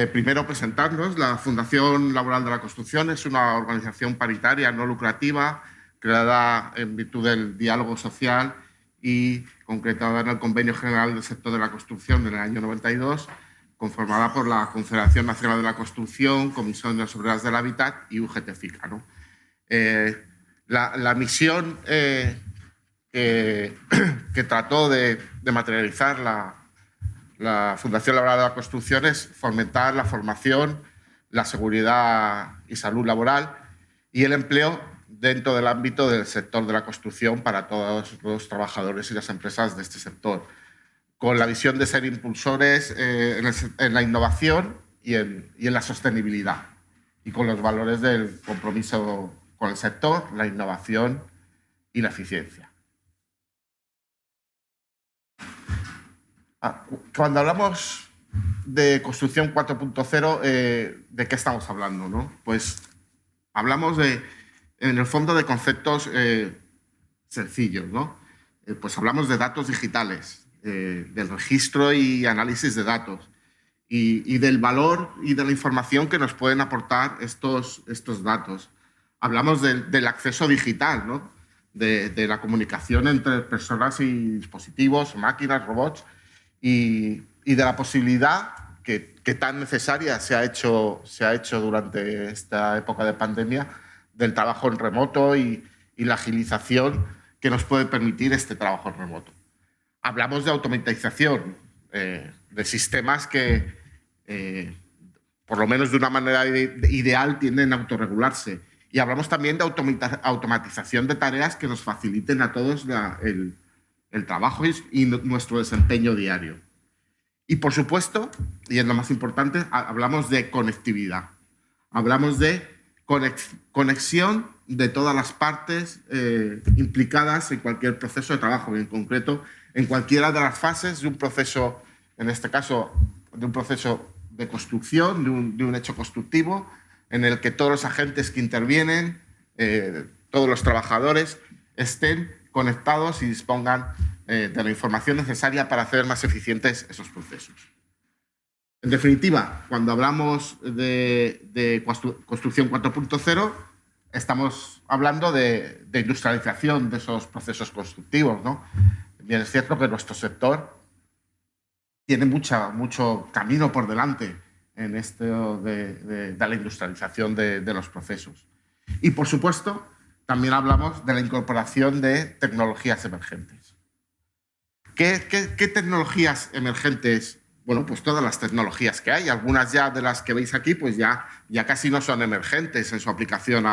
Primero, presentarnos. La Fundación Laboral de la Construcción es una organización paritaria no lucrativa creada en virtud del diálogo social y concretada en el Convenio General del Sector de la Construcción en el año 92, conformada por la Confederación Nacional de la Construcción, Comisiones Obreras del Hábitat y UGT-FICA, ¿no? La misión que trató de materializar la Fundación Laboral de la Construcción es fomentar la formación, la seguridad y salud laboral y el empleo dentro del ámbito del sector de la construcción para todos los trabajadores y las empresas de este sector, con la visión de ser impulsores en la innovación y en la sostenibilidad, y con los valores del compromiso con el sector, la innovación y la eficiencia. Cuando hablamos de construcción 4.0, ¿de qué estamos hablando, no? Pues hablamos en el fondo de conceptos sencillos, ¿no? Pues hablamos de datos digitales, del registro y análisis de datos y del valor y de la información que nos pueden aportar estos datos. Hablamos del acceso digital, ¿no? De la comunicación entre personas y dispositivos, máquinas, robots, y de la posibilidad que tan necesaria se ha hecho durante esta época de pandemia del trabajo en remoto y la agilización que nos puede permitir este trabajo en remoto. Hablamos de automatización, de sistemas que, por lo menos de una manera ideal, tienden a autorregularse. Y hablamos también de automatización de tareas que nos faciliten a todos el trabajo y nuestro desempeño diario. Y, por supuesto, y es lo más importante, hablamos de conectividad. Hablamos de conexión de todas las partes implicadas en cualquier proceso de trabajo, en concreto, en cualquiera de las fases de un proceso, en este caso, de un proceso de construcción, de un hecho constructivo, en el que todos los agentes que intervienen, todos los trabajadores, estén conectados y dispongan de la información necesaria para hacer más eficientes esos procesos. En definitiva, cuando hablamos de construcción 4.0, estamos hablando de industrialización de esos procesos constructivos, ¿no? Bien, es cierto que nuestro sector tiene mucho camino por delante en esto de la industrialización de los procesos. Y, por supuesto, también hablamos de la incorporación de tecnologías emergentes. ¿Qué tecnologías emergentes? Bueno, pues todas las tecnologías que hay. Algunas ya de las que veis aquí pues ya casi no son emergentes en su aplicación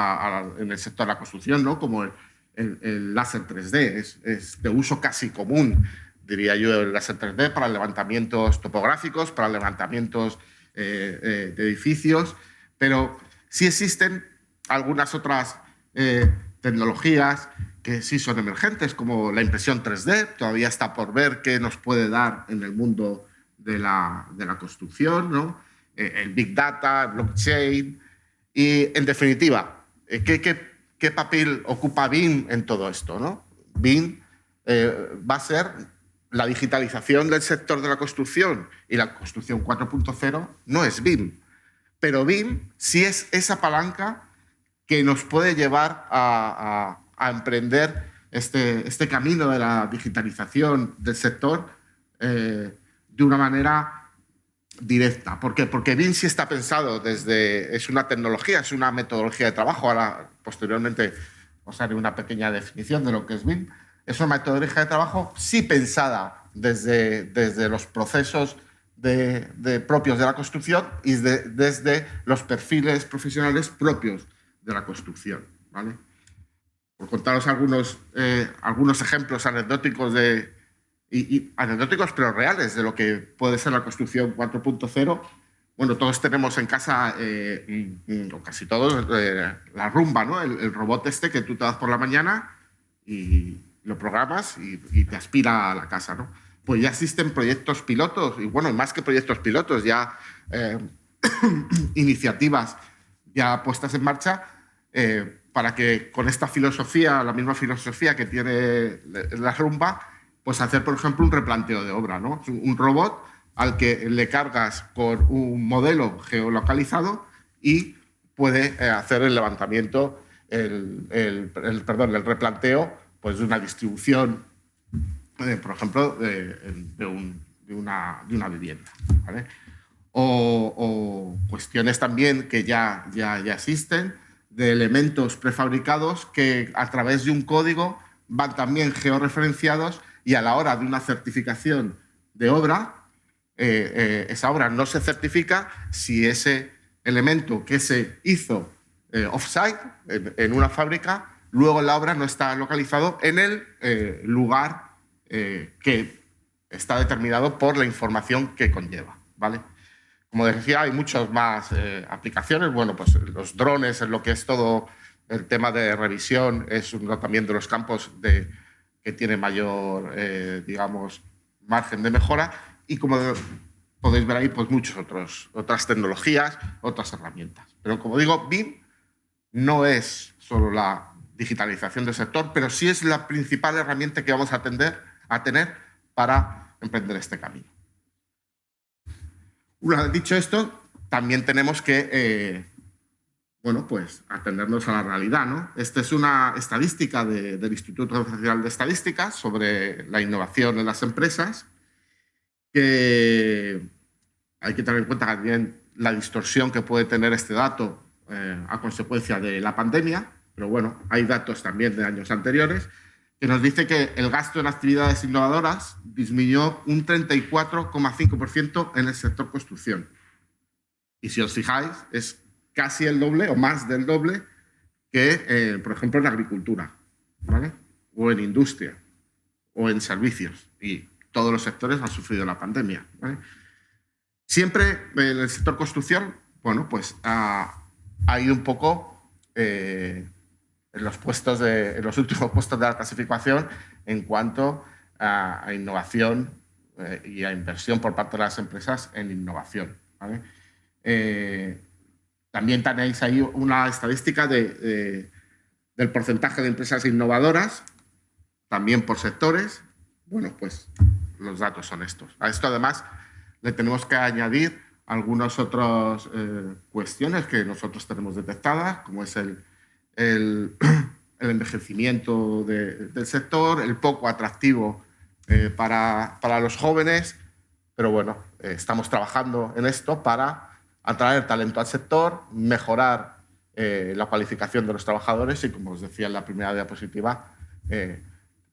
en el sector de la construcción, ¿no? Como el láser 3D, es de uso casi común, diría yo, el láser 3D para levantamientos topográficos, para levantamientos de edificios, pero sí existen algunas otras tecnologías que sí son emergentes, como la impresión 3D, todavía está por ver qué nos puede dar en el mundo de la construcción, ¿no? El Big Data, blockchain, y en definitiva, ¿qué papel ocupa BIM en todo esto, ¿no? BIM va a ser la digitalización del sector de la construcción, y la construcción 4.0 no es BIM, pero BIM sí es esa palanca que nos puede llevar a emprender este camino de la digitalización del sector de una manera directa. ¿Por qué? Porque BIM sí está pensado es una tecnología, es una metodología de trabajo. Ahora, posteriormente, os haré una pequeña definición de lo que es BIM. Es una metodología de trabajo sí pensada desde los procesos propios de la construcción y desde los perfiles profesionales propios de la construcción, ¿vale? Por contaros algunos ejemplos anecdóticos anecdóticos pero reales de lo que puede ser la construcción 4.0. Bueno, todos tenemos en casa, o casi todos, la Rumba, ¿no? El robot este que tú te das por la mañana y lo programas y te aspira a la casa, ¿no? Pues ya existen proyectos pilotos, y bueno, más que proyectos pilotos, ya iniciativas ya puestas en marcha para que con esta filosofía, la misma filosofía que tiene la Rumba, pues hacer, por ejemplo, un replanteo de obra, ¿no? Un robot al que le cargas con un modelo geolocalizado y puede hacer el levantamiento, el replanteo pues, de una distribución, por ejemplo, de una vivienda. ¿Vale? O cuestiones también que ya existen, de elementos prefabricados que a través de un código van también georreferenciados y a la hora de una certificación de obra, esa obra no se certifica si ese elemento que se hizo off-site, en una fábrica, luego en la obra no está localizado en el lugar que está determinado por la información que conlleva, ¿vale? Como decía, hay muchas más aplicaciones. Bueno, pues los drones, en lo que es todo el tema de revisión, es uno también de los campos que tiene mayor, digamos, margen de mejora. Y como podéis ver ahí, pues muchas otras tecnologías, otras herramientas. Pero como digo, BIM no es solo la digitalización del sector, pero sí es la principal herramienta que vamos a tener para emprender este camino. Una vez dicho esto, también tenemos que, bueno, pues atendernos a la realidad, ¿no? Esta es una estadística del Instituto Nacional de Estadísticas sobre la innovación en las empresas, que hay que tener en cuenta también la distorsión que puede tener este dato a consecuencia de la pandemia, pero bueno, hay datos también de años anteriores, que nos dice que el gasto en actividades innovadoras disminuyó un 34,5% en el sector construcción. Y si os fijáis, es casi el doble o más del doble que, por ejemplo, en agricultura, ¿vale? O en industria, o en servicios. Y todos los sectores han sufrido la pandemia, ¿vale? Siempre en el sector construcción, bueno, pues ha ido un poco en los últimos puestos de la clasificación en cuanto a innovación y a inversión por parte de las empresas en innovación, ¿vale? También tenéis ahí una estadística del porcentaje de empresas innovadoras, también por sectores. Bueno, pues los datos son estos. A esto además le tenemos que añadir algunas otras cuestiones que nosotros tenemos detectadas, como es el envejecimiento del sector, el poco atractivo para los jóvenes, pero bueno, estamos trabajando en esto para atraer talento al sector, mejorar la cualificación de los trabajadores y, como os decía en la primera diapositiva,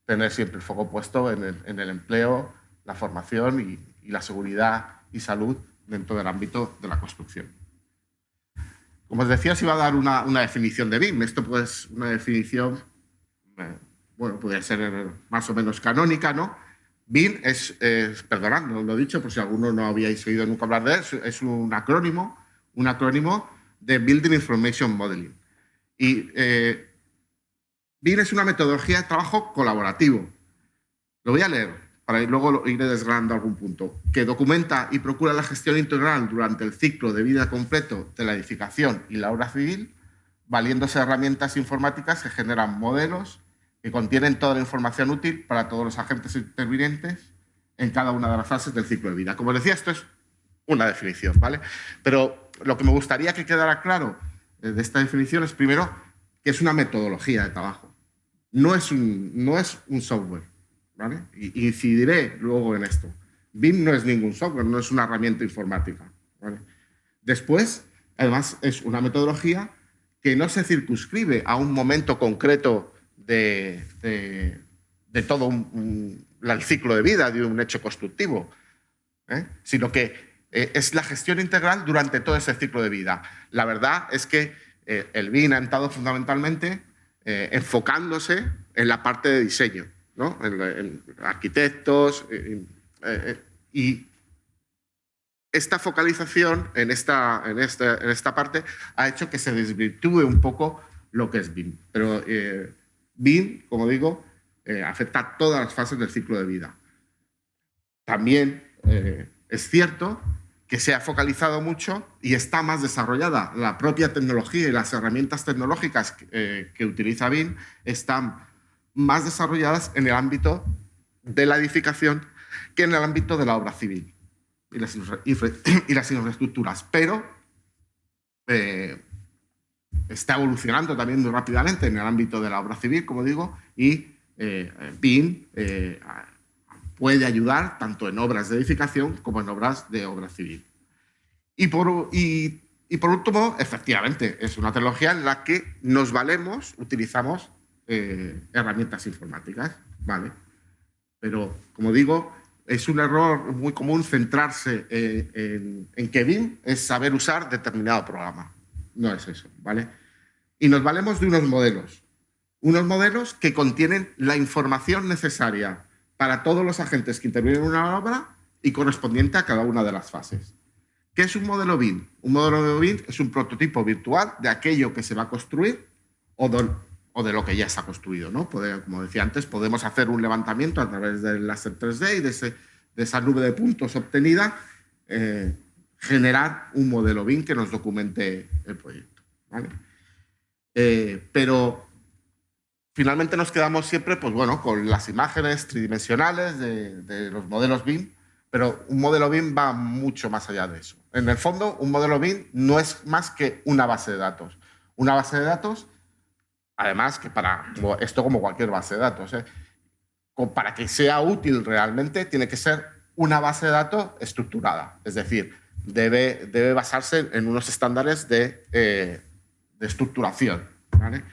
tener siempre el foco puesto en el empleo, la formación y la seguridad y salud dentro del ámbito de la construcción. Como os decía, os iba a dar una definición de BIM. Esto, pues, una definición, bueno, podría ser más o menos canónica, ¿no? BIM perdonad, no lo he dicho, por si alguno no habíais oído nunca hablar de él, es un acrónimo de Building Information Modeling. Y BIM es una metodología de trabajo colaborativo. Lo voy a leer, para luego iré desgranando algún punto, que documenta y procura la gestión integral durante el ciclo de vida completo de la edificación y la obra civil, valiéndose de herramientas informáticas que generan modelos que contienen toda la información útil para todos los agentes intervinientes en cada una de las fases del ciclo de vida. Como decía, esto es una definición, ¿vale? Pero lo que me gustaría que quedara claro de esta definición es, primero, que es una metodología de trabajo. No es un software, ¿vale? Y incidiré luego en esto. BIM no es ningún software, no es una herramienta informática, ¿vale? Después, además, es una metodología que no se circunscribe a un momento concreto de todo el ciclo de vida de un hecho constructivo, sino que es la gestión integral durante todo ese ciclo de vida. La verdad es que el BIM ha entrado fundamentalmente enfocándose en la parte de diseño, ¿no? En arquitectos, y esta focalización en esta parte ha hecho que se desvirtúe un poco lo que es BIM. Pero BIM, como digo, afecta a todas las fases del ciclo de vida. También es cierto que se ha focalizado mucho y está más desarrollada. La propia tecnología y las herramientas tecnológicas que utiliza BIM están más desarrolladas en el ámbito de la edificación que en el ámbito de la obra civil, y las infraestructuras, pero está evolucionando también muy rápidamente en el ámbito de la obra civil, como digo, y BIM puede ayudar tanto en obras de edificación como en obras de obra civil. Y por último, efectivamente, es una tecnología en la que nos valemos, utilizamos herramientas informáticas, ¿vale? Pero, como digo, es un error muy común centrarse en que BIM es saber usar determinado programa. No es eso, ¿vale? Y nos valemos de unos modelos que contienen la información necesaria para todos los agentes que intervienen en una obra y correspondiente a cada una de las fases. ¿Qué es un modelo BIM? Un modelo BIM es un prototipo virtual de aquello que se va a construir o de lo que ya está construido, ¿no? Como decía antes, podemos hacer un levantamiento a través del láser 3D y de esa nube de puntos obtenida, generar un modelo BIM que nos documente el proyecto, ¿vale? Pero finalmente nos quedamos siempre, pues bueno, con las imágenes tridimensionales de los modelos BIM, pero un modelo BIM va mucho más allá de eso. En el fondo, un modelo BIM no es más que una base de datos. Una base de datos, además, que esto como cualquier base de datos, para que sea útil realmente, tiene que ser una base de datos estructurada. Es decir, debe basarse en unos estándares de estructuración, ¿vale?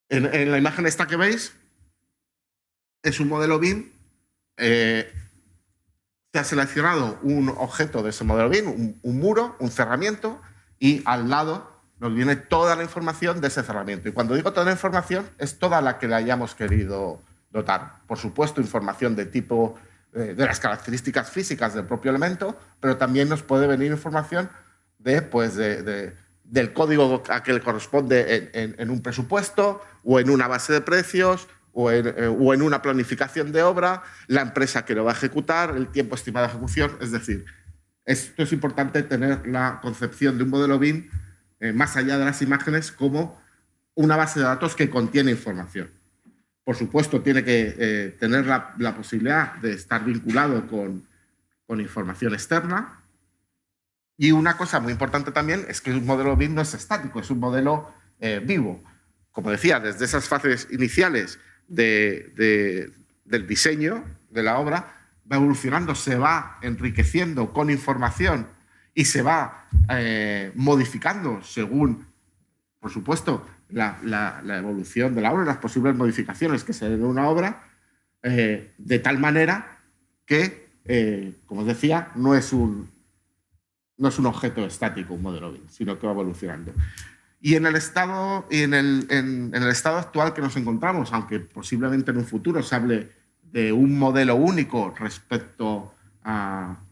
En la imagen esta que veis, es un modelo BIM. Se ha seleccionado un objeto de ese modelo BIM, un muro, un cerramiento, y al lado nos viene toda la información de ese cerramiento. Y cuando digo toda la información, es toda la que le hayamos querido dotar. Por supuesto, información de tipo de las características físicas del propio elemento, pero también nos puede venir información del código a que le corresponde en un presupuesto o en una base de precios o en una planificación de obra, la empresa que lo va a ejecutar, el tiempo estimado de ejecución. Es decir, esto es importante tener la concepción de un modelo BIM más allá de las imágenes como una base de datos que contiene información. Por supuesto, tiene que tener la posibilidad de estar vinculado con información externa. Y una cosa muy importante también es que un modelo BIM no es estático, es un modelo vivo. Como decía, desde esas fases iniciales del diseño de la obra, va evolucionando, se va enriqueciendo con información y se va modificando según, por supuesto, la evolución de la obra, las posibles modificaciones que se den en una obra, de tal manera que, como os decía, no es un objeto estático, un modelo BIM, sino que va evolucionando. Y en el estado actual que nos encontramos, aunque posiblemente en un futuro se hable de un modelo único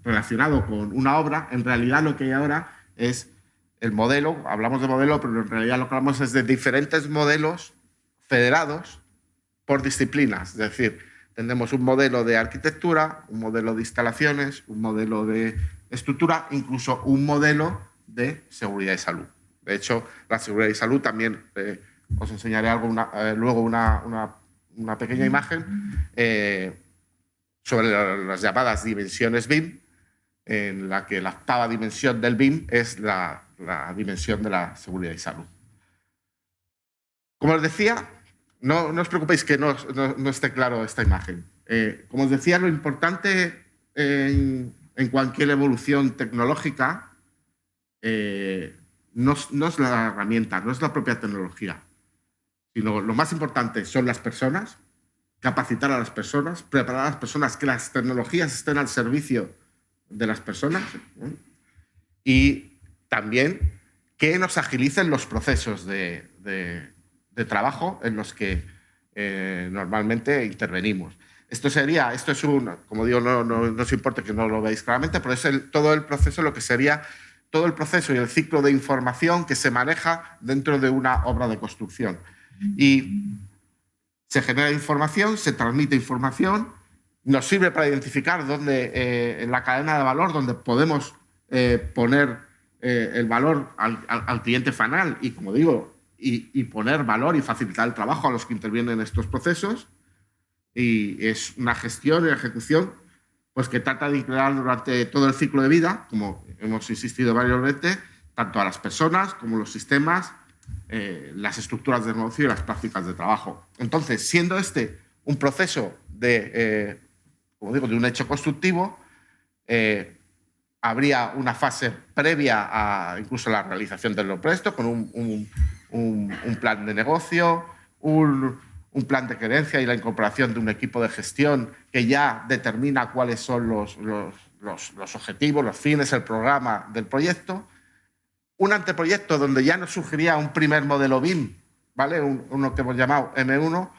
relacionado con una obra, en realidad lo que hay ahora es el modelo, hablamos de modelo, pero en realidad lo que hablamos es de diferentes modelos federados por disciplinas. Es decir, tendremos un modelo de arquitectura, un modelo de instalaciones, un modelo de estructura, incluso un modelo de seguridad y salud. De hecho, la seguridad y salud también, os enseñaré luego una pequeña imagen sobre las llamadas dimensiones BIM, en la que la octava dimensión del BIM es la dimensión de la seguridad y salud. Como os decía, no os preocupéis que no esté claro esta imagen. Como os decía, lo importante en cualquier evolución tecnológica no es la herramienta, no es la propia tecnología, sino lo más importante son las personas, capacitar a las personas, preparar a las personas, que las tecnologías estén al servicio de las personas, y también que nos agilicen los procesos de trabajo en los que normalmente intervenimos. Esto es como digo, no os importa que no lo veáis claramente, pero es todo el proceso, lo que sería todo el proceso y el ciclo de información que se maneja dentro de una obra de construcción. Y se genera información, se transmite información, nos sirve para identificar dónde en la cadena de valor, donde podemos poner el valor al cliente final y, como digo, y poner valor y facilitar el trabajo a los que intervienen en estos procesos. Y es una gestión y ejecución pues que trata de incluir durante todo el ciclo de vida, como hemos insistido varias veces, tanto a las personas como los sistemas, las estructuras de negocio y las prácticas de trabajo. Entonces, siendo este un proceso de, como digo, de un hecho constructivo, habría una fase previa a incluso la realización del proyecto, con un plan de negocio, un plan de gerencia y la incorporación de un equipo de gestión que ya determina cuáles son los objetivos, los fines, el programa del proyecto. Un anteproyecto donde ya nos surgiría un primer modelo BIM, ¿vale? Uno que hemos llamado M1.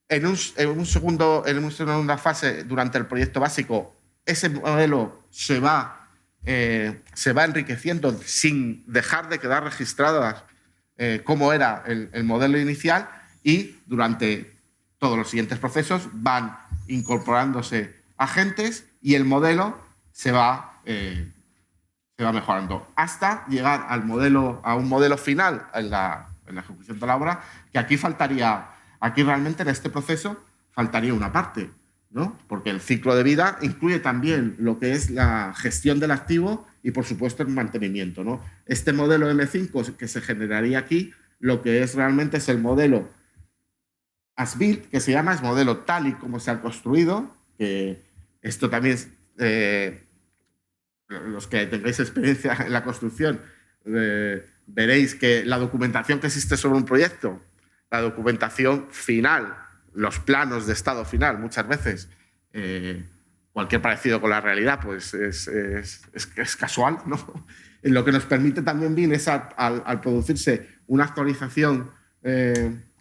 En una segunda fase, durante el proyecto básico, ese modelo se va enriqueciendo sin dejar de quedar registradas cómo era el modelo inicial, y durante todos los siguientes procesos van incorporándose agentes y el modelo se va mejorando hasta llegar a un modelo final en la ejecución de la obra, que aquí realmente en este proceso faltaría una parte, ¿no? Porque el ciclo de vida incluye también lo que es la gestión del activo y, por supuesto, el mantenimiento, ¿no? Este modelo M5 que se generaría aquí, lo que es realmente es el modelo as built, que se llama, es modelo tal y como se ha construido, que esto también es, los que tengáis experiencia en la construcción, veréis que la documentación que existe sobre un proyecto, la documentación final, los planos de estado final, muchas veces, cualquier parecido con la realidad pues es casual, ¿no? Lo que nos permite también BIM es, al producirse una actualización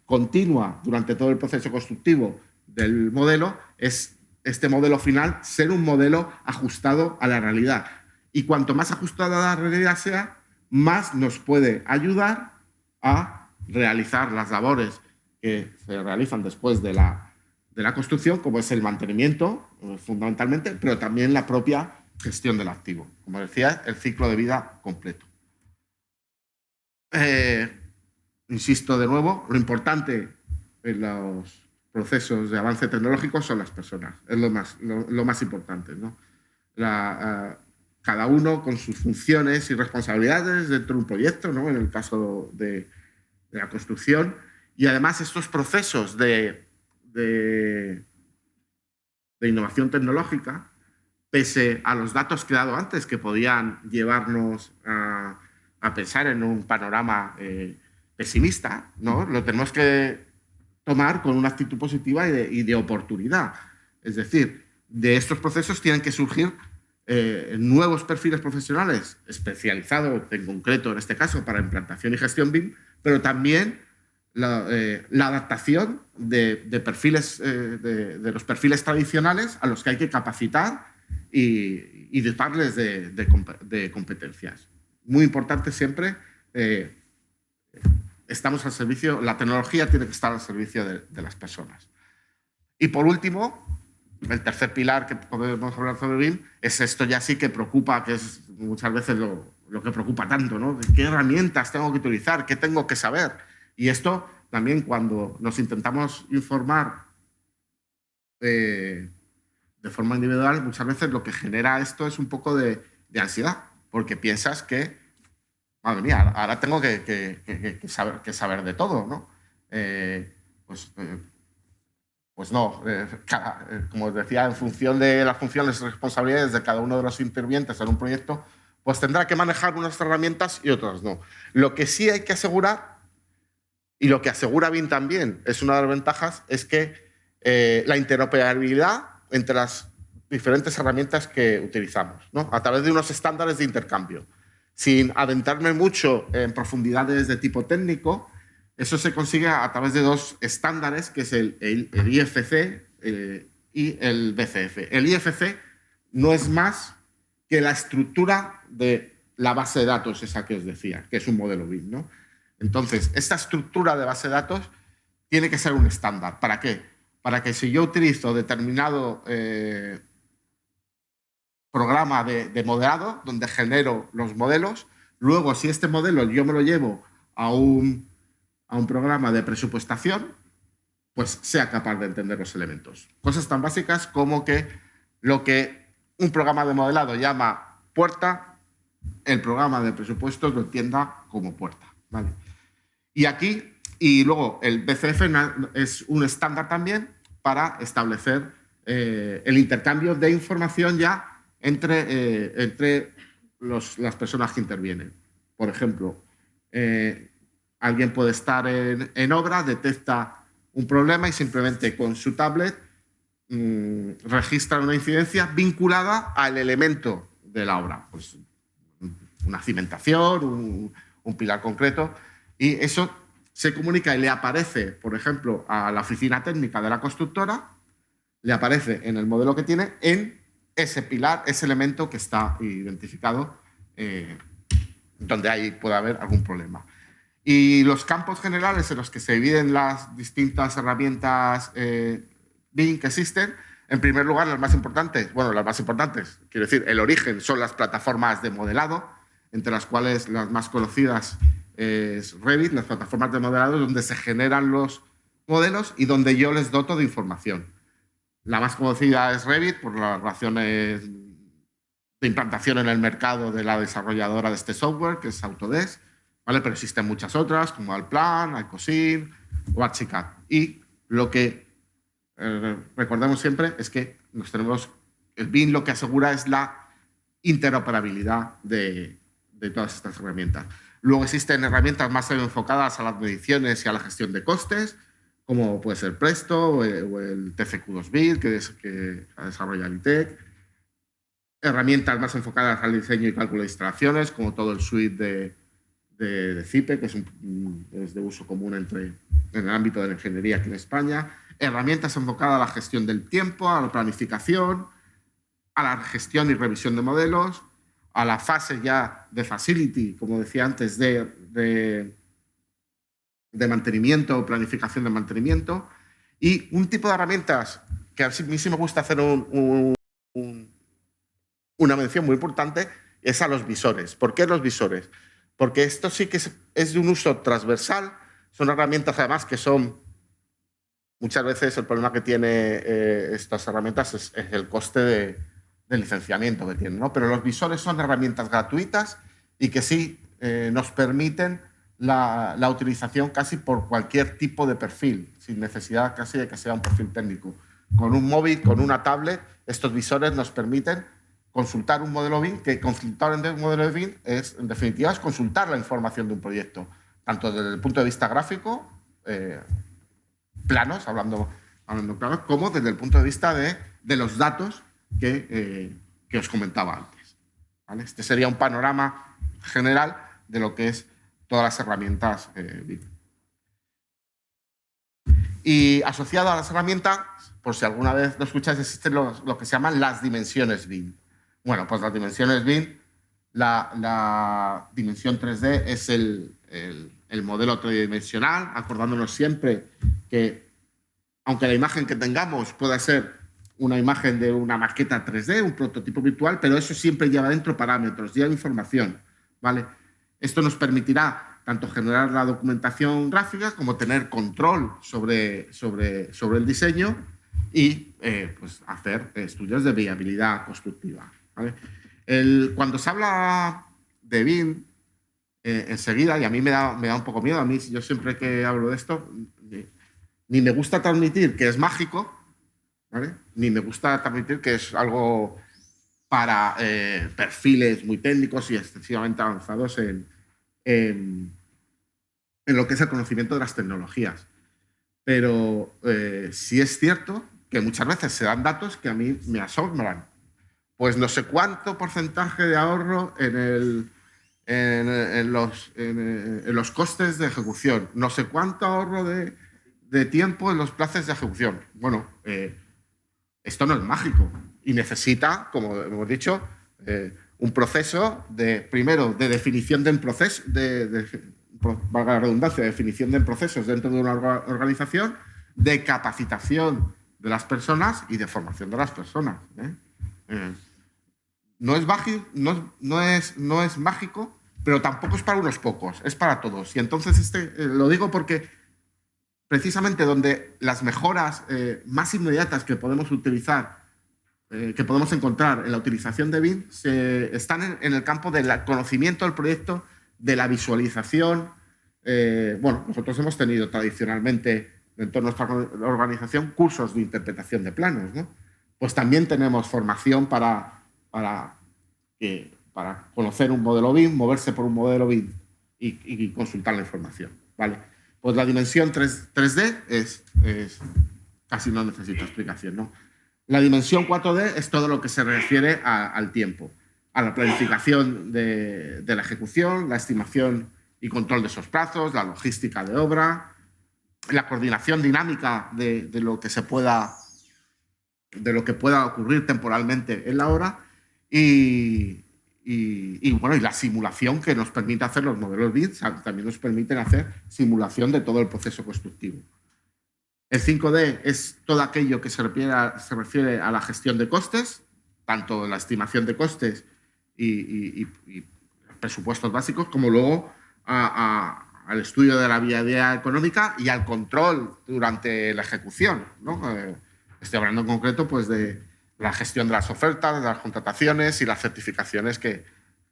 continua durante todo el proceso constructivo del modelo, es este modelo final ser un modelo ajustado a la realidad. Y cuanto más ajustado a la realidad sea, más nos puede ayudar a realizar las labores que se realizan después de la construcción, como es el mantenimiento, fundamentalmente, pero también la propia gestión del activo. Como decía, el ciclo de vida completo. Insisto de nuevo, lo importante en los procesos de avance tecnológico son las personas, es lo más importante, ¿no? Cada uno con sus funciones y responsabilidades dentro de un proyecto, ¿no? En el caso de la construcción, y además estos procesos de innovación tecnológica, pese a los datos que he dado antes, que podían llevarnos a pensar en un panorama pesimista, ¿no? Lo tenemos que tomar con una actitud positiva y de oportunidad. Es decir, de estos procesos tienen que surgir nuevos perfiles profesionales especializados, en concreto en este caso para implantación y gestión BIM, pero también la adaptación de perfiles, de los perfiles tradicionales a los que hay que capacitar y dotarles de competencias. Muy importante siempre, estamos al servicio, la tecnología tiene que estar al servicio de las personas. Y por último, el tercer pilar que podemos hablar sobre BIM es esto ya sí que preocupa, que es muchas veces lo que preocupa tanto, ¿no? ¿Qué herramientas tengo que utilizar? ¿Qué tengo que saber? Y esto también, cuando nos intentamos informar de forma individual, muchas veces lo que genera esto es un poco de ansiedad, porque piensas que, madre mía, ahora tengo que saber de todo, ¿no? Pues no, como os decía, en función de las funciones y responsabilidades de cada uno de los intervinientes en un proyecto, pues tendrá que manejar unas herramientas y otras no. Lo que sí hay que asegurar, y lo que asegura BIM también es una de las ventajas, es que la interoperabilidad entre las diferentes herramientas que utilizamos, ¿no? A través de unos estándares de intercambio. Sin adentrarme mucho en profundidades de tipo técnico, eso se consigue a través de dos estándares, que es el IFC y el BCF. El IFC no es más que la estructura de la base de datos, esa que os decía, que es un modelo BIM, ¿no? Entonces, esta estructura de base de datos tiene que ser un estándar. ¿Para qué? Para que si yo utilizo determinado programa de modelado, donde genero los modelos, luego si este modelo yo me lo llevo a un programa de presupuestación, pues sea capaz de entender los elementos. Cosas tan básicas como que lo que un programa de modelado llama puerta, el programa de presupuestos lo entienda como puerta, ¿vale? Y aquí, y luego el BCF es un estándar también para establecer el intercambio de información ya entre las personas que intervienen. Por ejemplo, alguien puede estar en obra, detecta un problema y simplemente con su tablet registra una incidencia vinculada al elemento de la obra. Pues una cimentación, un pilar concreto, y eso se comunica y le aparece, por ejemplo, a la oficina técnica de la constructora, le aparece en el modelo que tiene en ese pilar, ese elemento que está identificado donde puede haber algún problema. Y los campos generales en los que se dividen las distintas herramientas BIM que existen, en primer lugar, las más importantes, quiero decir, el origen son las plataformas de modelado, entre las cuales las más conocidas es Revit, las plataformas de modelado donde se generan los modelos y donde yo les doto de información. La más conocida es Revit por las razones de implantación en el mercado de la desarrolladora de este software, que es Autodesk, ¿vale? Pero existen muchas otras, como Allplan, Icosim o Archicad. Y lo que recordemos siempre es que el BIM lo que asegura es la interoperabilidad de todas estas herramientas. Luego existen herramientas más enfocadas a las mediciones y a la gestión de costes, como puede ser Presto o el TCQ2Build, que desarrolla el ITEC. Herramientas más enfocadas al diseño y cálculo de instalaciones, como todo el suite de CIPE, que es de uso común en el ámbito de la ingeniería aquí en España. Herramientas enfocadas a la gestión del tiempo, a la planificación, a la gestión y revisión de modelos, a la fase ya de facility, como decía antes, de mantenimiento o planificación de mantenimiento. Y un tipo de herramientas que a mí sí me gusta hacer una mención muy importante es a los visores. ¿Por qué los visores? Porque esto sí que es de un uso transversal. Son herramientas, además, que son... Muchas veces el problema que tiene estas herramientas es el coste de licenciamiento que tienen, ¿no? Pero los visores son herramientas gratuitas y que sí nos permiten la utilización casi por cualquier tipo de perfil, sin necesidad casi de que sea un perfil técnico. Con un móvil, con una tablet, estos visores nos permiten consultar un modelo BIM, que consultar un modelo de BIM en definitiva, es consultar la información de un proyecto, tanto desde el punto de vista gráfico, planos, hablando claro, como desde el punto de vista de los datos que os comentaba antes, ¿vale? Este sería un panorama general de lo que es todas las herramientas BIM. Y asociado a las herramientas, por si alguna vez lo escucháis, existen lo que se llaman las dimensiones BIM. Bueno, pues las dimensiones BIM, la dimensión 3D es el modelo tridimensional, acordándonos siempre que, aunque la imagen que tengamos pueda ser una imagen de una maqueta 3D, un prototipo virtual, pero eso siempre lleva dentro parámetros, lleva información, ¿vale? Esto nos permitirá tanto generar la documentación gráfica como tener control sobre el diseño y pues hacer estudios de viabilidad constructiva, ¿vale? Cuando se habla de BIM, enseguida, y a mí me da un poco miedo, yo siempre que hablo de esto, ni me gusta transmitir que es mágico, ¿vale? Ni me gusta transmitir que es algo para perfiles muy técnicos y excesivamente avanzados en lo que es el conocimiento de las tecnologías. Pero sí es cierto que muchas veces se dan datos que a mí me asombran. Pues no sé cuánto porcentaje de ahorro en los costes de ejecución, no sé cuánto ahorro de tiempo en los plazos de ejecución. Bueno, esto no es mágico y necesita, como hemos dicho, un proceso primero de definición del proceso, valga la redundancia, de definición de procesos dentro de una organización, de capacitación de las personas y de formación de las personas. No es mágico, pero tampoco es para unos pocos, es para todos. Y entonces lo digo porque precisamente donde las mejoras más inmediatas que podemos utilizar que podemos encontrar en la utilización de BIM están en el campo del conocimiento del proyecto, de la visualización. Bueno, nosotros hemos tenido tradicionalmente dentro de nuestra organización cursos de interpretación de planos, ¿no? Pues también tenemos formación para conocer un modelo BIM, moverse por un modelo BIM y consultar la información, ¿vale? Pues la dimensión 3D es casi no necesita explicación, ¿no? La dimensión 4D es todo lo que se refiere al tiempo, a la planificación de la ejecución, la estimación y control de esos plazos, la logística de obra, la coordinación dinámica de lo que pueda ocurrir temporalmente en la obra y la simulación que nos permite hacer los modelos BIM también nos permiten hacer simulación de todo el proceso constructivo. El 5D es todo aquello que se refiere a la gestión de costes, tanto la estimación de costes y presupuestos básicos, como luego al estudio de la viabilidad económica y al control durante la ejecución, ¿no? Estoy hablando en concreto pues, de la gestión de las ofertas, de las contrataciones y las certificaciones que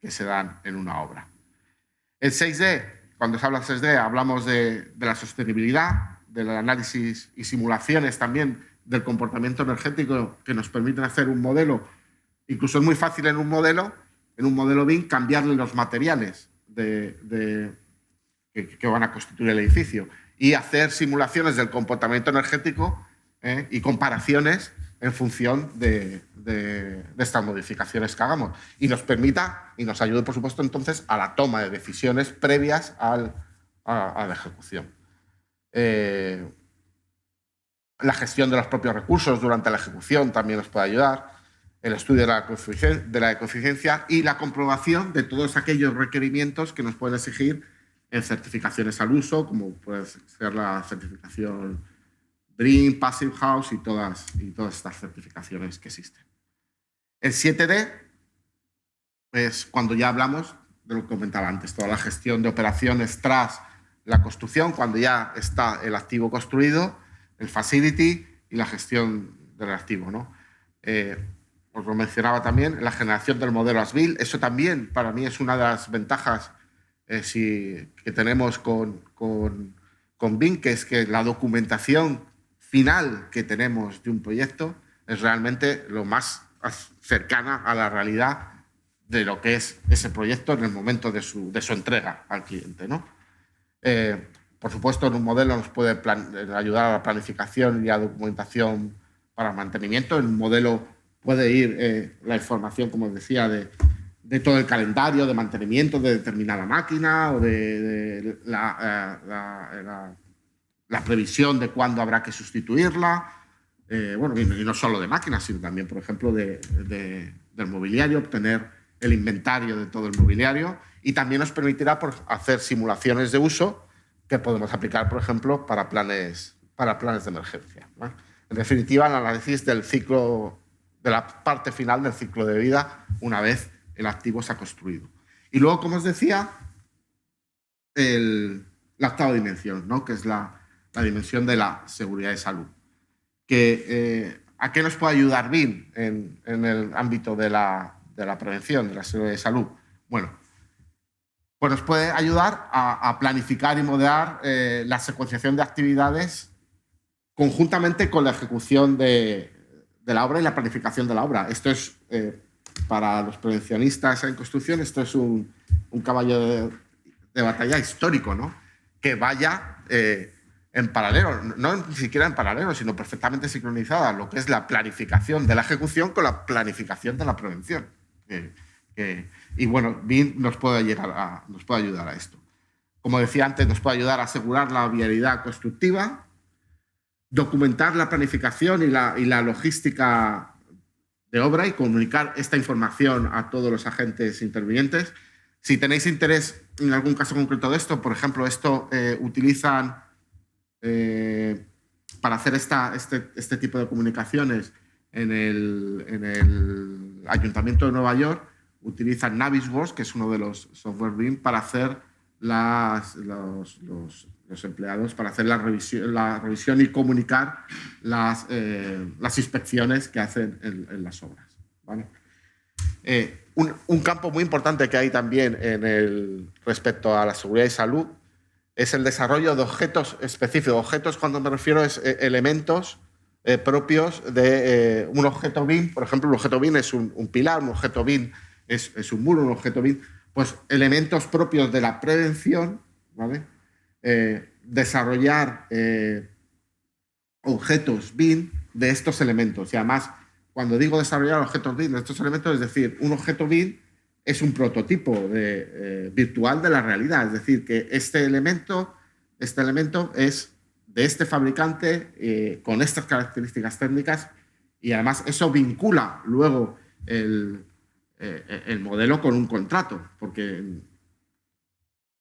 se dan en una obra. El 6D, cuando se habla de 6D, hablamos de la sostenibilidad, del análisis y simulaciones también del comportamiento energético que nos permiten hacer un modelo. Incluso es muy fácil en un modelo BIM, cambiarle los materiales que van a constituir el edificio y hacer simulaciones del comportamiento energético y comparaciones en función de estas modificaciones que hagamos. Y nos permita y nos ayude, por supuesto, entonces a la toma de decisiones previas a la ejecución. La gestión de los propios recursos durante la ejecución también nos puede ayudar, el estudio de la eficiencia y la comprobación de todos aquellos requerimientos que nos pueden exigir en certificaciones al uso, como puede ser la certificación BREEAM, Passive House y todas estas certificaciones que existen. El 7D es cuando ya hablamos de lo que comentaba antes, toda la gestión de operaciones tras la construcción, cuando ya está el activo construido, el facility y la gestión del activo, ¿no? Os lo mencionaba también, la generación del modelo as-built. Eso también para mí es una de las ventajas que tenemos con BIM, que es que la documentación final que tenemos de un proyecto es realmente lo más cercana a la realidad de lo que es ese proyecto en el momento de su entrega al cliente, ¿no? Por supuesto, en un modelo nos puede ayudar a la planificación y a la documentación para mantenimiento. En un modelo puede ir la información, como os decía, de todo el calendario de mantenimiento de determinada máquina o de la previsión de cuándo habrá que sustituirla. Bueno, y no solo de máquinas, sino también, por ejemplo, del mobiliario, obtener el inventario de todo el mobiliario, y también nos permitirá hacer simulaciones de uso que podemos aplicar, por ejemplo, para planes de emergencia, ¿no? En definitiva, el análisis del ciclo, de la parte final del ciclo de vida una vez el activo se ha construido. Y luego, como os decía, la octava dimensión, ¿no? Que es la dimensión de la seguridad y salud. ¿A qué nos puede ayudar BIM en el ámbito de la prevención, de la seguridad y salud? Bueno, pues nos puede ayudar a planificar y modelar la secuenciación de actividades conjuntamente con la ejecución de la obra y la planificación de la obra. Esto es, para los prevencionistas en construcción, esto es un caballo de batalla histórico, ¿no? Que vaya en paralelo, no ni siquiera en paralelo, sino perfectamente sincronizada, lo que es la planificación de la ejecución con la planificación de la prevención. Y bueno, BIM nos puede ayudar a esto. Como decía antes, nos puede ayudar a asegurar la viabilidad constructiva, documentar la planificación y la logística de obra y comunicar esta información a todos los agentes intervinientes. Si tenéis interés en algún caso concreto de esto, por ejemplo, esto utilizan para hacer este tipo de comunicaciones en el Ayuntamiento de Nueva York, utilizan Navisworks, que es uno de los software BIM, para hacer los empleados para hacer la revisión y comunicar las inspecciones que hacen en las obras, ¿vale? Un campo muy importante que hay también respecto a la seguridad y salud es el desarrollo de objetos específicos. Objetos, cuando me refiero, es elementos propios de un objeto BIM. Por ejemplo, un objeto BIM es un pilar, un objeto BIM es un muro, un objeto BIM. Pues elementos propios de la prevención, ¿vale? Desarrollar objetos BIM de estos elementos. Y además, cuando digo desarrollar objetos BIM de estos elementos, es decir, un objeto BIM es un prototipo virtual de la realidad. Es decir, que este elemento es de este fabricante con estas características técnicas, y además eso vincula luego el modelo con un contrato, porque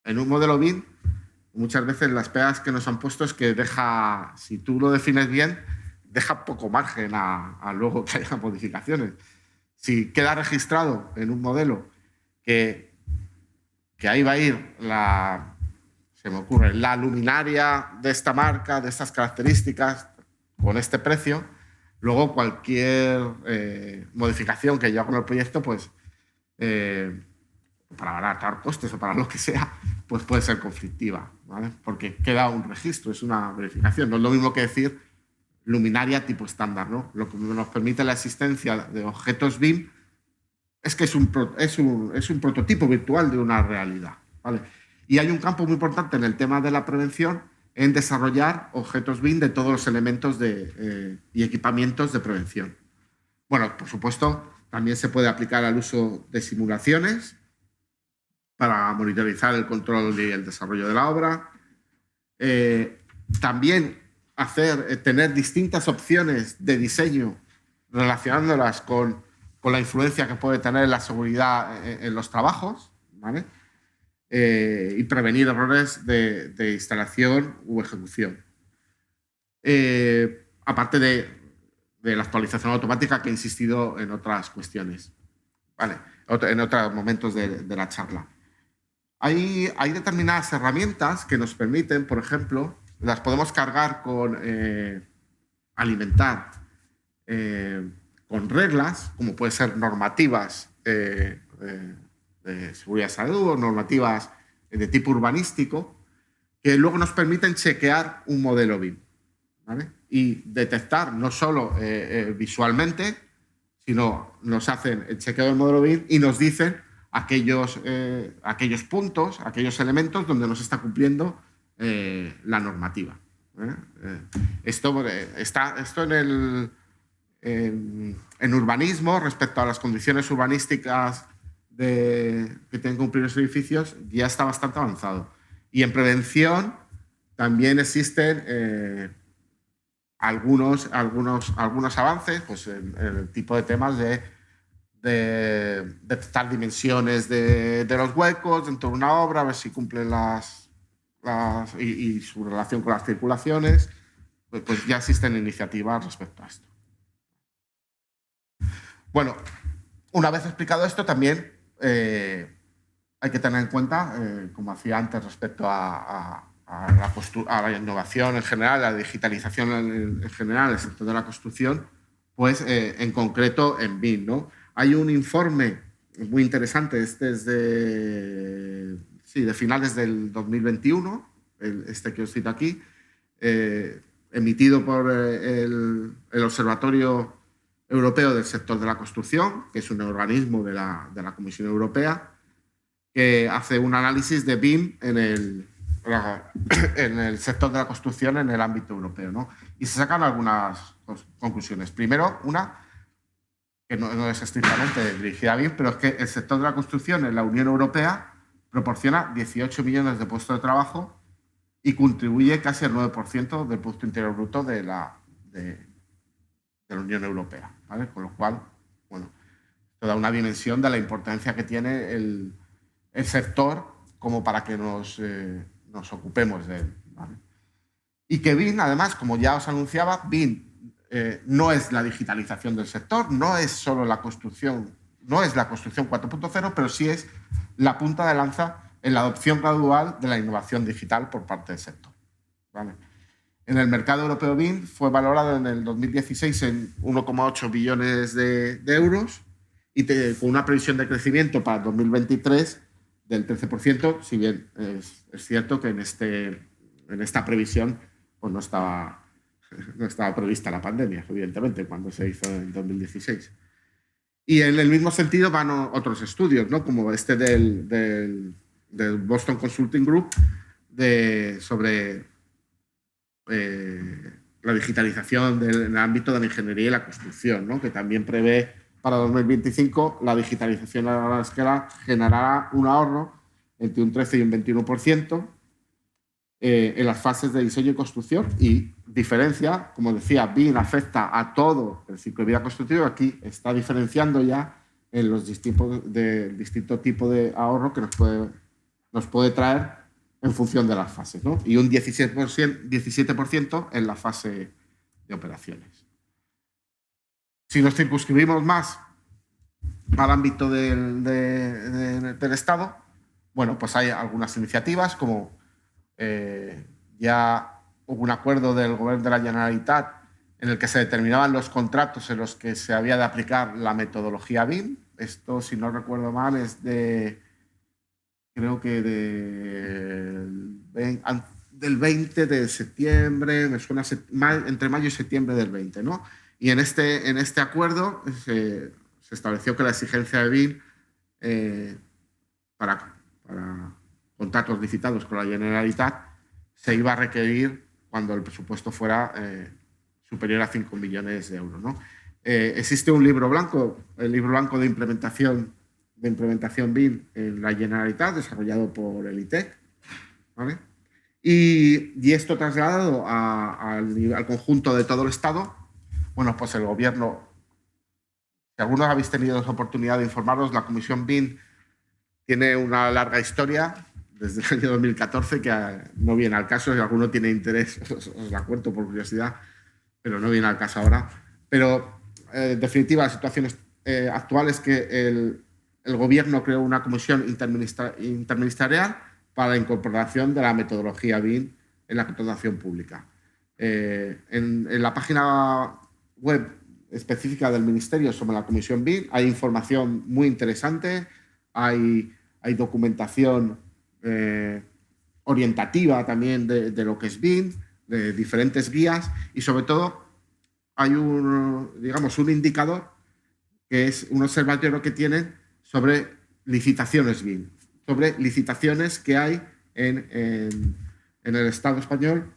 en un modelo BIM muchas veces las pegas que nos han puesto es que deja, si tú lo defines bien, deja poco margen a luego que haya modificaciones. Si queda registrado en un modelo que ahí va a ir se me ocurre, la luminaria de esta marca, de estas características, con este precio, luego cualquier modificación que yo haga en el proyecto, pues para abaratar costes o para lo que sea, pues puede ser conflictiva, ¿vale? Porque queda un registro, es una verificación. No es lo mismo que decir luminaria tipo estándar, ¿no? Lo que nos permite la existencia de objetos BIM es que es un prototipo virtual de una realidad, ¿vale? Y hay un campo muy importante en el tema de la prevención, en desarrollar objetos BIM de todos los elementos y equipamientos de prevención. Bueno, por supuesto, también se puede aplicar al uso de simulaciones para monitorizar el control y el desarrollo de la obra. También tener distintas opciones de diseño relacionándolas con la influencia que puede tener la seguridad en los trabajos, ¿vale? Y prevenir errores de instalación u ejecución. Aparte de la actualización automática, que he insistido en otras cuestiones, ¿vale? En otros momentos de la charla. Hay determinadas herramientas que nos permiten, por ejemplo, las podemos cargar con alimentar con reglas, como pueden ser normativas de seguridad y salud o normativas de tipo urbanístico, que luego nos permiten chequear un modelo BIM, ¿vale? Y detectar no solo visualmente, sino nos hacen el chequeo del modelo BIM y nos dicen aquellos puntos, aquellos elementos donde no se está cumpliendo la normativa. Esto en urbanismo, respecto a las condiciones urbanísticas que tienen que cumplir los edificios, ya está bastante avanzado. Y en prevención también existen algunos avances, pues en el tipo de temas de detectar dimensiones de los huecos dentro de una obra, a ver si cumplen y su relación con las circulaciones. Pues ya existen iniciativas respecto a esto. Bueno, una vez explicado esto, también hay que tener en cuenta, como hacía antes, respecto a la innovación en general, a la digitalización en general, el sector de la construcción, pues en concreto en BIM, ¿no? Hay un informe muy interesante, este es de finales del 2021, este que os cito aquí, emitido por el Observatorio Europeo del Sector de la Construcción, que es un organismo de la Comisión Europea, que hace un análisis de BIM en el sector de la construcción en el ámbito europeo, ¿no? Y se sacan algunas conclusiones. Primero, una que no es estrictamente dirigida a BIM, pero es que el sector de la construcción en la Unión Europea proporciona 18 millones de puestos de trabajo y contribuye casi al 9% del Producto Interior Bruto de la Unión Europea, ¿vale? Con lo cual, bueno, esto da una dimensión de la importancia que tiene el sector como para que nos ocupemos de él, ¿vale? Y que BIM, además, como ya os anunciaba, BIM no es la digitalización del sector, no es solo la construcción, no es la construcción 4.0, pero sí es la punta de lanza en la adopción gradual de la innovación digital por parte del sector. ¿Vale? En el mercado europeo BIM fue valorado en el 2016 en 1,8 billones de euros y con una previsión de crecimiento para el 2023 del 13%, si bien es cierto que en esta previsión pues no estaba prevista la pandemia, evidentemente, cuando se hizo en 2016. Y en el mismo sentido van otros estudios, ¿no? Como este del Boston Consulting Group sobre la digitalización en el ámbito de la ingeniería y la construcción, ¿no? Que también prevé para 2025 la digitalización a la escala generará un ahorro entre un 13 y un 21% en las fases de diseño y construcción, y diferencia, como decía, BIM afecta a todo el ciclo de vida constructivo. Aquí está diferenciando ya en los distintos tipos de ahorro que nos puede traer en función de las fases, ¿no? Y un 17% en la fase de operaciones. Si nos circunscribimos más al ámbito del Estado, bueno, pues hay algunas iniciativas, como ya hubo un acuerdo del Gobierno de la Generalitat en el que se determinaban los contratos en los que se había de aplicar la metodología BIM. Esto, si no recuerdo mal, es creo que del 20 de septiembre, me suena entre mayo y septiembre del 20, ¿no? Y en este acuerdo se estableció que la exigencia de BIM para contratos licitados con la Generalitat se iba a requerir cuando el presupuesto fuera superior a 5 millones de euros, ¿no? Existe un libro blanco, el libro blanco de implementación BIM en la Generalitat, desarrollado por el ITEC, ¿vale? Y esto trasladado al conjunto de todo el Estado, bueno, pues el Gobierno, si algunos habéis tenido la oportunidad de informaros, la Comisión BIM tiene una larga historia desde el año 2014 que no viene al caso. Si alguno tiene interés, os la cuento por curiosidad, pero no viene al caso ahora. Pero, en definitiva, la situación actual es que el Gobierno creó una comisión interministerial para la incorporación de la metodología BIM en la contratación pública. En la página web específica del Ministerio sobre la comisión BIM hay información muy interesante, hay documentación orientativa también de lo que es BIM, de diferentes guías, y sobre todo hay un indicador que es un observatorio que tienen sobre licitaciones BIM, sobre licitaciones que hay en el Estado español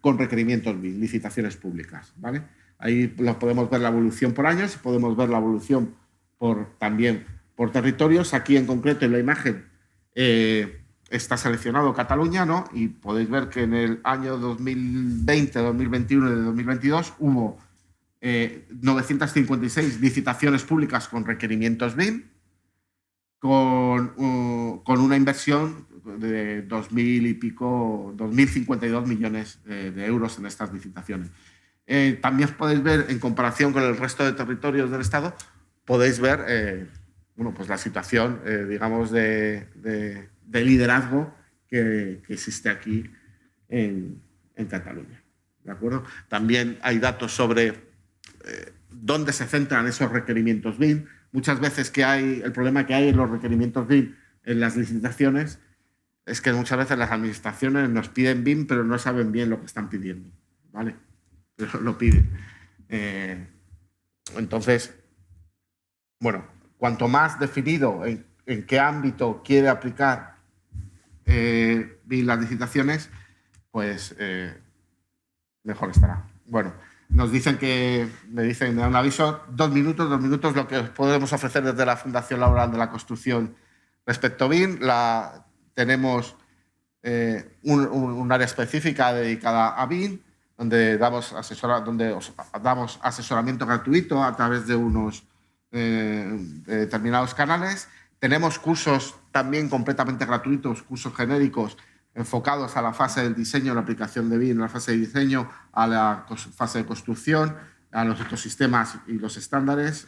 con requerimientos BIM, licitaciones públicas, ¿vale? Ahí podemos ver la evolución por años y podemos ver la evolución también por territorios. Aquí en concreto en la imagen está seleccionado Cataluña, ¿no? Y podéis ver que en el año 2020, 2021 y 2022 hubo 956 licitaciones públicas con requerimientos BIM, con una inversión de 2.052 millones de euros en estas licitaciones. También podéis ver, en comparación con el resto de territorios del Estado, podéis ver pues la situación, digamos, de liderazgo que existe aquí en Cataluña. ¿De acuerdo? También hay datos sobre dónde se centran esos requerimientos BIM. Muchas veces el problema que hay en los requerimientos BIM en las licitaciones es que muchas veces las administraciones nos piden BIM, pero no saben bien lo que están pidiendo, ¿vale? Pero lo piden. Entonces, bueno, cuanto más definido en qué ámbito quiere aplicar BIM las licitaciones, pues mejor estará. Bueno, me dan un aviso, 2 minutos, lo que podemos ofrecer desde la Fundación Laboral de la Construcción respecto a BIM. Tenemos un área específica dedicada a BIM, donde os damos asesoramiento gratuito a través de unos determinados canales. Tenemos cursos también completamente gratuitos, cursos genéricos enfocados a la fase del diseño, la aplicación de BIM, a la fase de diseño, a la fase de construcción, a los ecosistemas y los estándares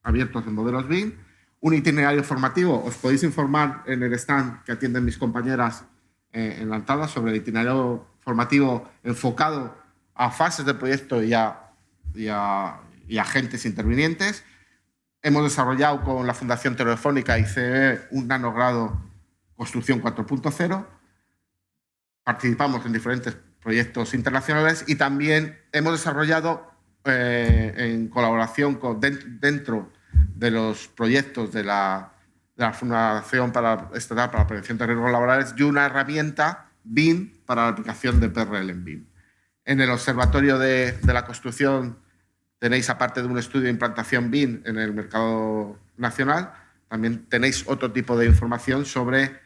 abiertos en modelos BIM. un itinerario formativo. Os podéis informar en el stand que atienden mis compañeras en la entrada sobre el itinerario formativo enfocado a fases del proyecto y a agentes intervinientes. Hemos desarrollado con la Fundación Telefónica y CEE un nanogrado Construcción 4.0. Participamos en diferentes proyectos internacionales y también hemos desarrollado en colaboración dentro de los proyectos de la Fundación Estatal para la Prevención de Riesgos Laborales y una herramienta BIM para la aplicación de PRL en BIM. En el Observatorio de la Construcción tenéis, aparte de un estudio de implantación BIM en el mercado nacional, también tenéis otro tipo de información sobre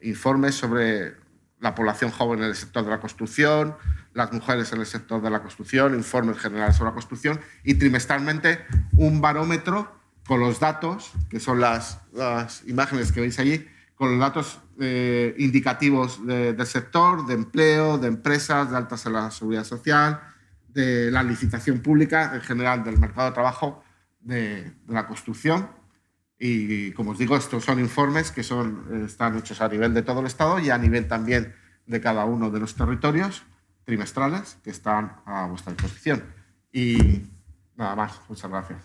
informes sobre la población joven en el sector de la construcción, las mujeres en el sector de la construcción, informes generales sobre la construcción y trimestralmente un barómetro con los datos, que son las imágenes que veis allí, con los datos indicativos del sector, de empleo, de empresas, de altas en la seguridad social, de la licitación pública, en general del mercado de trabajo de la construcción. Y, como os digo, estos son informes que están hechos a nivel de todo el Estado y a nivel también de cada uno de los territorios trimestrales que están a vuestra disposición. Y nada más. Muchas gracias.